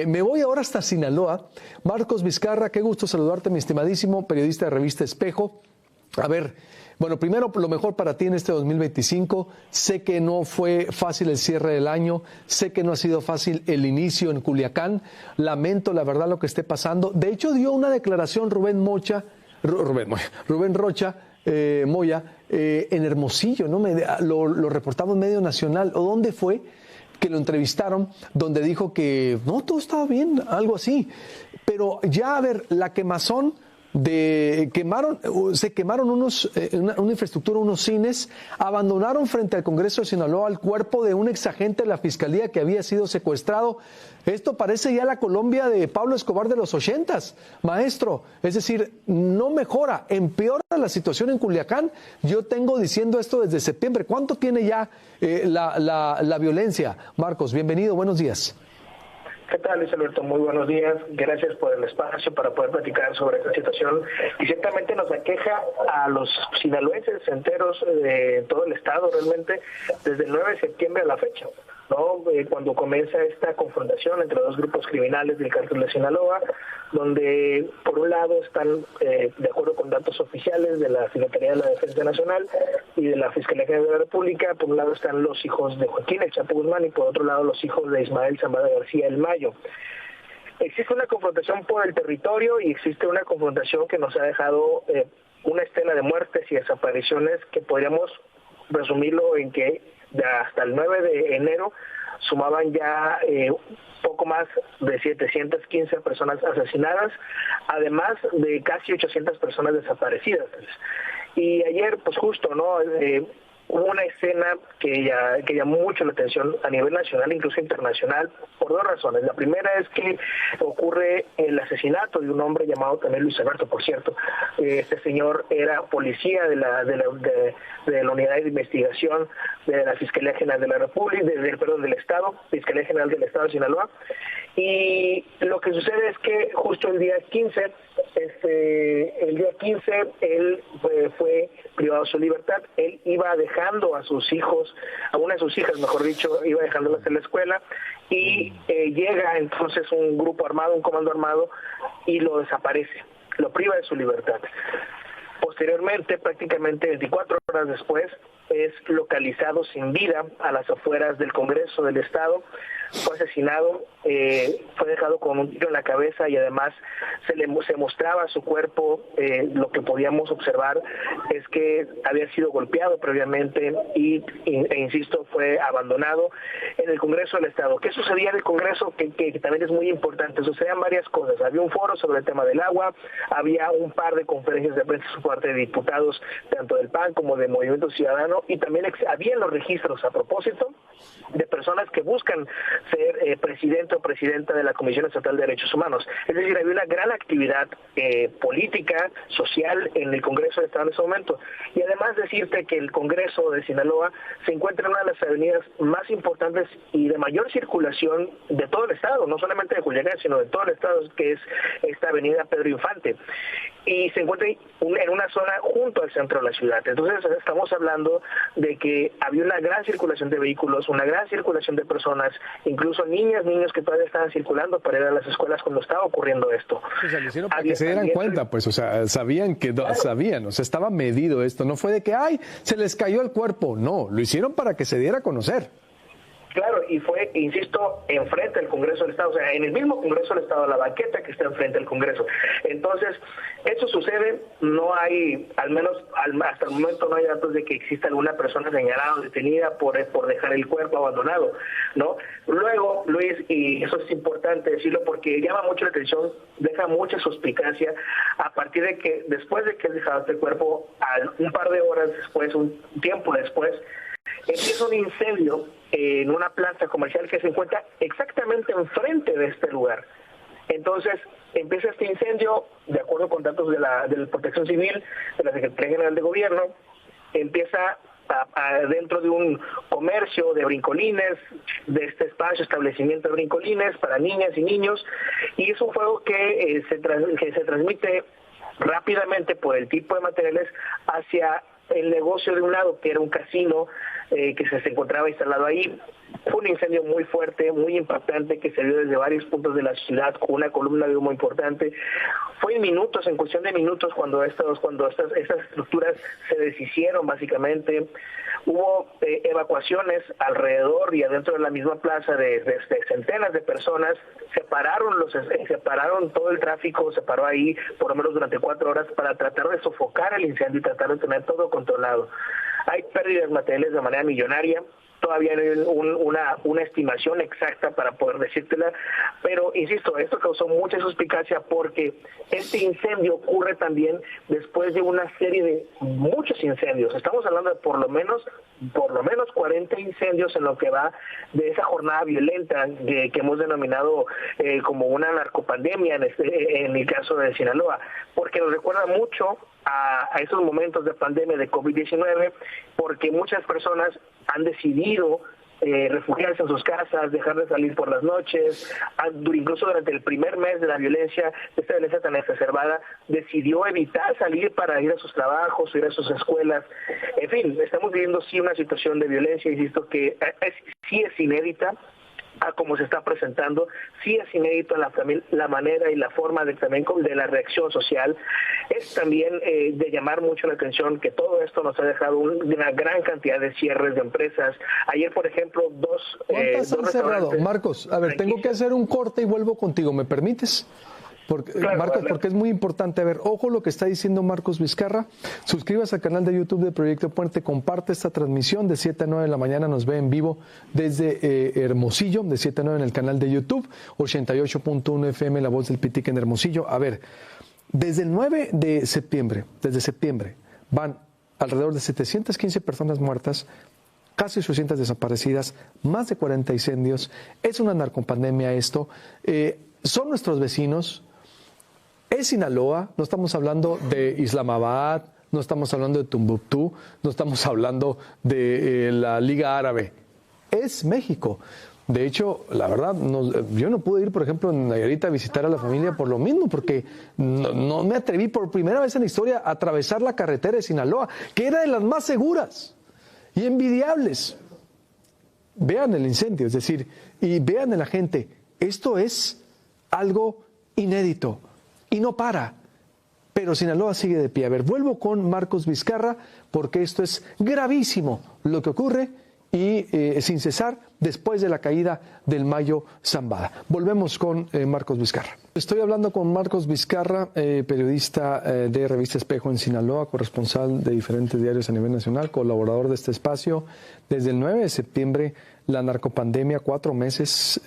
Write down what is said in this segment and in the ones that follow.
Me voy ahora hasta Sinaloa. Marcos Vizcarra, qué gusto saludarte, mi estimadísimo periodista de Revista Espejo. A ver, bueno, primero, lo mejor para ti en este 2025. Sé que no fue fácil el cierre del año, sé que no ha sido fácil el inicio en Culiacán. Lamento, la verdad, lo que esté pasando. De hecho, dio una declaración Rubén Rocha Moya en Hermosillo, ¿no? Lo reportamos en Medio Nacional. ¿O dónde fue que lo entrevistaron? Donde dijo que no, todo estaba bien, algo así. Pero ya, a ver, la quemazón se quemaron una infraestructura, unos cines, abandonaron frente al Congreso de Sinaloa el cuerpo de un exagente de la Fiscalía que había sido secuestrado. Esto parece ya la Colombia de Pablo Escobar de los 80s, maestro. Es decir, no mejora, empeora la situación en Culiacán. Yo tengo diciendo esto desde septiembre. ¿Cuánto tiene ya la violencia? Marcos, bienvenido, buenos días. ¿Qué tal, Luis Alberto? Muy buenos días. Gracias por el espacio para poder platicar sobre esta situación. Y ciertamente nos aqueja a los sinaloenses enteros de todo el estado, realmente, desde el 9 de septiembre a la fecha, ¿no? Cuando comienza esta confrontación entre dos grupos criminales del cártel de Sinaloa, donde por un lado están, de acuerdo con datos oficiales de la Secretaría de la Defensa Nacional y de la Fiscalía General de la República, por un lado están los hijos de Joaquín El Chapo Guzmán y por otro lado los hijos de Ismael Zambada García El Mayo. Existe una confrontación por el territorio y existe una confrontación que nos ha dejado una escena de muertes y desapariciones que podríamos resumirlo en que hasta el 9 de enero sumaban ya poco más de 715 personas asesinadas, además de casi 800 personas desaparecidas. Y ayer, pues justo, ¿no? Hubo una escena que llamó mucho la atención a nivel nacional, incluso internacional, por dos razones. La primera es que ocurre el asesinato de un hombre llamado también Luis Alberto, por cierto. Este señor era policía de la unidad de investigación de la Fiscalía General de la República, del Estado, Fiscalía General del Estado de Sinaloa. Y lo que sucede es que justo el día 15, él fue privado de su libertad. Él iba dejando a sus hijos, a una de sus hijas, mejor dicho, iba dejándolas en la escuela y llega entonces un grupo armado, un comando armado y lo desaparece, lo priva de su libertad. Posteriormente, prácticamente 24 horas después, es localizado sin vida a las afueras del Congreso del Estado. Fue asesinado, fue dejado con un tiro en la cabeza y además se mostraba su cuerpo. Lo que podíamos observar es que había sido golpeado previamente e insisto, fue abandonado en el Congreso del Estado. ¿Qué sucedía en el Congreso? Que también es muy importante. Sucedían varias cosas. Había un foro sobre el tema del agua, había un par de conferencias de prensa por parte de diputados, tanto del PAN como de Movimiento Ciudadano, y también había los registros a propósito de personas que buscan ser presidente o presidenta de la Comisión Estatal de Derechos Humanos. Es decir, había una gran actividad política, social en el Congreso de Estado en ese momento. Y además decirte que el Congreso de Sinaloa se encuentra en una de las avenidas más importantes y de mayor circulación de todo el estado, no solamente de Culiacán, sino de todo el estado, que es esta avenida Pedro Infante. Y se encuentra en una zona junto al centro de la ciudad. Entonces estamos hablando de que había una gran circulación de vehículos, una gran circulación de personas, incluso niños que todavía estaban circulando para ir a las escuelas cuando estaba ocurriendo esto. O sea, lo hicieron para que se dieran cuenta, pues, o sea, sabían, o sea, estaba medido esto, no fue de que, ay, se les cayó el cuerpo, no, lo hicieron para que se diera a conocer. Claro, y fue, insisto, enfrente del Congreso del Estado, o sea, en el mismo Congreso del Estado, la banqueta que está enfrente del Congreso. Entonces, eso sucede, no hay, al menos hasta el momento no hay datos de que exista alguna persona señalada o detenida por dejar el cuerpo abandonado, ¿no? Luego, Luis, y eso es importante decirlo porque llama mucho la atención, deja mucha suspicacia a partir de que después de que él dejaba este cuerpo, un par de horas después, un tiempo después, empieza un incendio en una planta comercial que se encuentra exactamente enfrente de este lugar. Entonces, empieza este incendio, de acuerdo con datos de la Protección Civil, de la Secretaría General de Gobierno, empieza dentro de un comercio de brincolines, de este establecimiento de brincolines para niñas y niños, y es un fuego que se transmite rápidamente por el tipo de materiales hacia el negocio de un lado, que era un casino que se encontraba instalado ahí. Fue un incendio muy fuerte, muy impactante, que se vio desde varios puntos de la ciudad con una columna de humo importante. Fue en minutos, en cuestión de minutos, cuando estas estructuras se deshicieron básicamente. Hubo evacuaciones alrededor y adentro de la misma plaza de centenas de personas. Separaron todo el tráfico, se paró ahí por lo menos durante 4 horas para tratar de sofocar el incendio y tratar de tener todo controlado. Hay pérdidas materiales de manera millonaria. Todavía no hay una estimación exacta para poder decírtela, pero insisto, esto causó mucha suspicacia porque este incendio ocurre también después de una serie de muchos incendios. Estamos hablando de por lo menos 40 incendios en lo que va de esa jornada violenta que hemos denominado como una narcopandemia en el caso de Sinaloa, porque nos recuerda mucho a esos momentos de pandemia de COVID-19, porque muchas personas han decidido refugiarse en sus casas, dejar de salir por las noches. Incluso durante el primer mes de la violencia, esta violencia tan exacerbada, decidió evitar salir para ir a sus trabajos, ir a sus escuelas. En fin, estamos viviendo sí una situación de violencia, insisto, que sí es inédita a cómo se está presentando, sí es inédito la manera y la forma de la reacción social. Es también de llamar mucho la atención que todo esto nos ha dejado una gran cantidad de cierres de empresas. Ayer, por ejemplo, ¿Cuántas han cerrado? Marcos, a ver, tengo que hacer un corte y vuelvo contigo, ¿me permites? Claro, Marcos, porque es muy importante. A ver, ojo lo que está diciendo Marcos Vizcarra. Suscríbase al canal de YouTube de Proyecto Puente, comparte esta transmisión de 7 a 9 de la mañana, nos ve en vivo desde Hermosillo, de 7 a 9 en el canal de YouTube, 88.1 FM, La Voz del Pitic en Hermosillo. A ver, desde el 9 de septiembre, van alrededor de 715 personas muertas, casi 800 desaparecidas, más de 40 incendios. Es una narcopandemia esto. Son nuestros vecinos. Es Sinaloa, no estamos hablando de Islamabad, no estamos hablando de Tombuctú, no estamos hablando de la Liga Árabe. Es México. De hecho, la verdad, yo no pude ir, por ejemplo, en Nayarit a visitar a la familia por lo mismo, porque no me atreví por primera vez en la historia a atravesar la carretera de Sinaloa, que era de las más seguras y envidiables. Vean el incendio, es decir, y vean a la gente, esto es algo inédito y no para, pero Sinaloa sigue de pie. A ver, vuelvo con Marcos Vizcarra porque esto es gravísimo lo que ocurre y sin cesar después de la caída del Mayo Zambada. Volvemos con Marcos Vizcarra. Estoy hablando con Marcos Vizcarra, periodista de Revista Espejo en Sinaloa, corresponsal de diferentes diarios a nivel nacional, colaborador de este espacio. Desde el 9 de septiembre, la narcopandemia, 4 meses,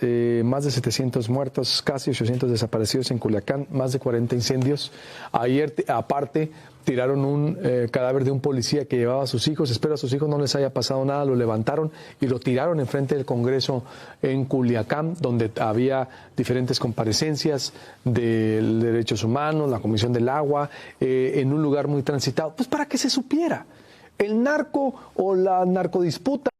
más de 700 muertos, casi 800 desaparecidos en Culiacán, más de 40 incendios. Ayer, aparte, tiraron un cadáver de un policía que llevaba a sus hijos. Espero a sus hijos no les haya pasado nada. Lo levantaron y lo tiraron enfrente del Congreso en Culiacán, donde había diferentes comparecencias de derechos humanos, la Comisión del Agua, en un lugar muy transitado, pues para que se supiera. El narco o la narcodisputa,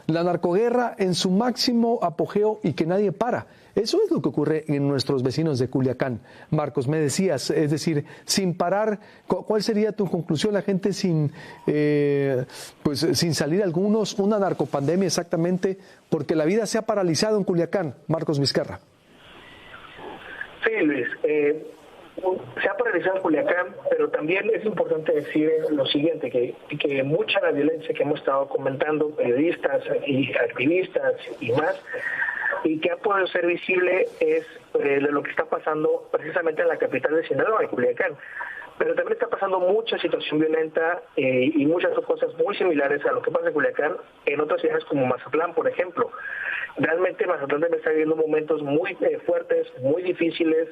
la narcoguerra en su máximo apogeo y que nadie para. Eso es lo que ocurre en nuestros vecinos de Culiacán. Marcos, me decías, es decir, sin parar, ¿cuál sería tu conclusión? La gente sin salir algunos, una narcopandemia exactamente, porque la vida se ha paralizado en Culiacán. Marcos Vizcarra. Sí, Luis. Se ha paralizado en Culiacán, pero también es importante decir lo siguiente, que mucha de la violencia que hemos estado comentando, periodistas y activistas y más, y que ha podido ser visible es de lo que está pasando precisamente en la capital de Sinaloa, en Culiacán. Pero también está pasando mucha situación violenta y muchas cosas muy similares a lo que pasa en Culiacán en otras ciudades como Mazatlán, por ejemplo. Realmente Mazatlán también está viviendo momentos muy fuertes, muy difíciles,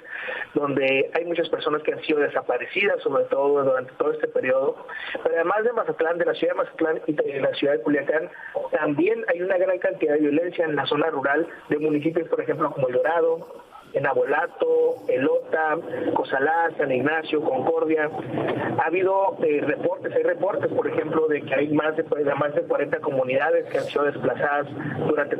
donde hay muchas personas que han sido desaparecidas, sobre todo durante todo este periodo. Pero además de Mazatlán, de la ciudad de Mazatlán y de la ciudad de Culiacán, también hay una gran cantidad de violencia en la zona rural de municipios, por ejemplo, como El Dorado, en Abolato, Elota, Cozalá, San Ignacio, Concordia. Ha habido hay reportes, por ejemplo, de que hay más de 40 comunidades que han sido desplazadas durante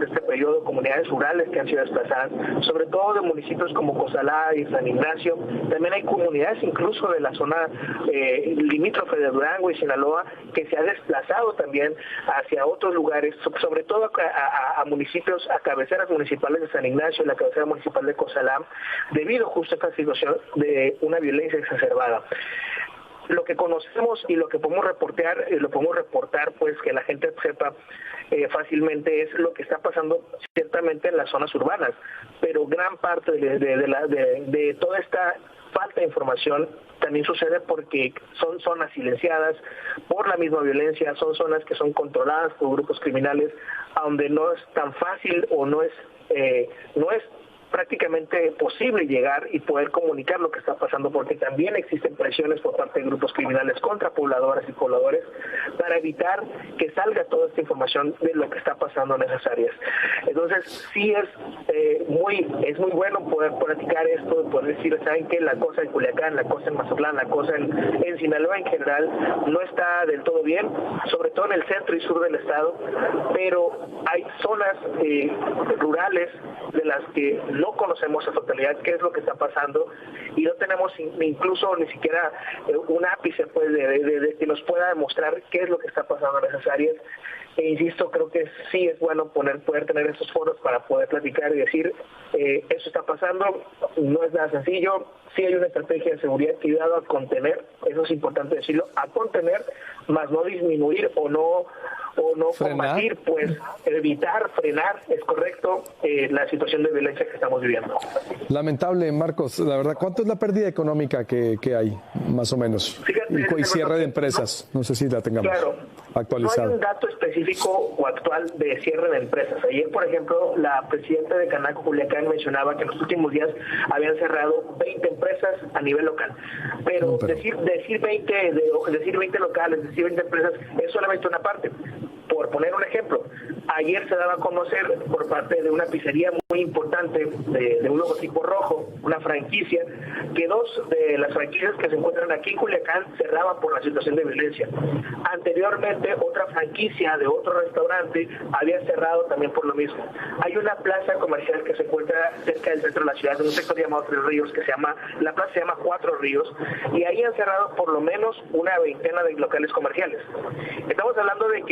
este periodo, comunidades rurales que han sido desplazadas, sobre todo de municipios como Cozalá y San Ignacio. También hay comunidades incluso de la zona limítrofe de Durango y Sinaloa que se ha desplazado también hacia otros lugares, sobre todo a municipios, a cabeceras municipales de San Ignacio y la cabecera municipal de Cozalá, debido justo a esta situación de una violencia exacerbada. Lo que conocemos y lo que podemos reportar, pues que la gente sepa fácilmente, es lo que está pasando ciertamente en las zonas urbanas, pero gran parte de toda esta falta de información también sucede porque son zonas silenciadas por la misma violencia, son zonas que son controladas por grupos criminales, a donde no es tan fácil o no es prácticamente posible llegar y poder comunicar lo que está pasando, porque también existen presiones por parte de grupos criminales contra pobladoras y pobladores para evitar que salga toda esta información de lo que está pasando en esas áreas. Entonces sí es muy bueno poder platicar esto, poder decir, saben que la cosa en Culiacán, la cosa en Mazatlán, la cosa en Sinaloa en general no está del todo bien, sobre todo en el centro y sur del estado, pero hay zonas rurales de las que no conocemos a totalidad qué es lo que está pasando y no tenemos incluso ni siquiera un ápice pues de que nos pueda demostrar qué es lo que está pasando en esas áreas. E insisto, creo que sí es bueno poder tener estos foros para poder platicar y decir eso está pasando, no es nada sencillo, sí hay una estrategia de seguridad que ha ayudado a contener, eso es importante decirlo, a contener, más no disminuir o no combatir, pues evitar, frenar, es correcto, la situación de violencia que estamos viviendo. Lamentable, Marcos, la verdad. ¿Cuánto es la pérdida económica que hay, más o menos? Fíjate, y cierre de empresas, no sé si la tengamos actualizada. No hay un dato específico o actual de cierre de empresas. Ayer, por ejemplo, la presidenta de Canaco Culiacán mencionaba que en los últimos días habían cerrado 20 empresas a nivel local. Pero decir 20 locales, decir 20 empresas es solamente una parte. Por poner un ejemplo, ayer se daba a conocer por parte de una pizzería muy importante de un logotipo rojo, una franquicia, que 2 de las franquicias que se encuentran aquí en Culiacán cerraban por la situación de violencia. Anteriormente, otra franquicia de otro restaurante había cerrado también por lo mismo. Hay una plaza comercial que se encuentra cerca del centro de la ciudad, en un sector llamado Tres Ríos, la plaza se llama Cuatro Ríos, y ahí han cerrado por lo menos una veintena de locales comerciales. Estamos hablando de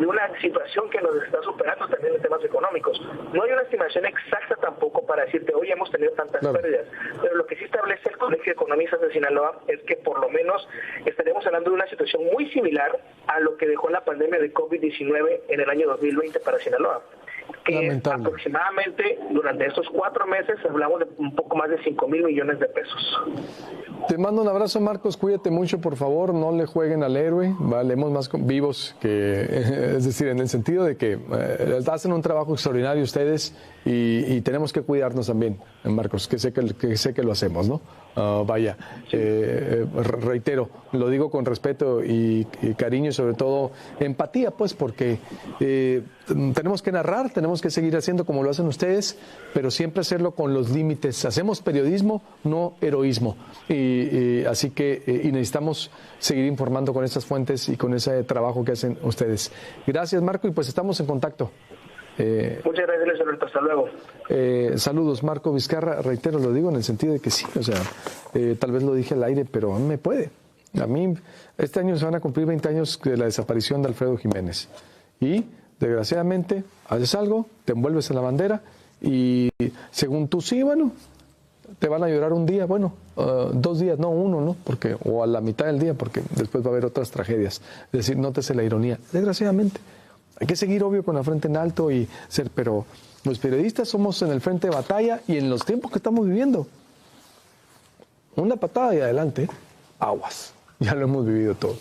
una situación que nos está superando también en temas económicos. No hay una estimación exacta tampoco para decirte, hoy hemos tenido tantas pérdidas, pero lo que sí establece el Colegio de Economistas de Sinaloa es que por lo menos estaremos hablando de una situación muy similar a lo que dejó la pandemia de COVID-19 en el año 2020 para Sinaloa. Que aproximadamente durante estos 4 meses hablamos de un poco más de 5,000 millones de pesos. Te mando un abrazo, Marcos, cuídate mucho, por favor, no le jueguen al héroe, valemos más vivos es decir, en el sentido de que hacen un trabajo extraordinario ustedes y tenemos que cuidarnos también, Marcos, que sé que lo hacemos, ¿no? Reitero, lo digo con respeto y cariño y sobre todo empatía, pues, porque tenemos que narrar, tenemos que seguir haciendo como lo hacen ustedes, pero siempre hacerlo con los límites. Hacemos periodismo, no heroísmo, así que necesitamos seguir informando con estas fuentes y con ese trabajo que hacen ustedes. Gracias, Marco, y pues estamos en contacto. Muchas gracias, Alberto. Hasta luego. Saludos, Marco Vizcarra. Reitero, lo digo en el sentido de que sí, o sea, tal vez lo dije al aire, pero me puede. A mí, este año se van a cumplir 20 años de la desaparición de Alfredo Jiménez. Y, desgraciadamente, haces algo, te envuelves en la bandera y, según tú, sí, bueno, te van a llorar un día, bueno, 2 días, no 1, ¿no? Porque, o a la mitad del día, porque después va a haber otras tragedias. Es decir, nótese la ironía. Desgraciadamente. Hay que seguir, obvio, con la frente en alto pero los periodistas somos en el frente de batalla y en los tiempos que estamos viviendo. Una patada y adelante, aguas. Ya lo hemos vivido todo.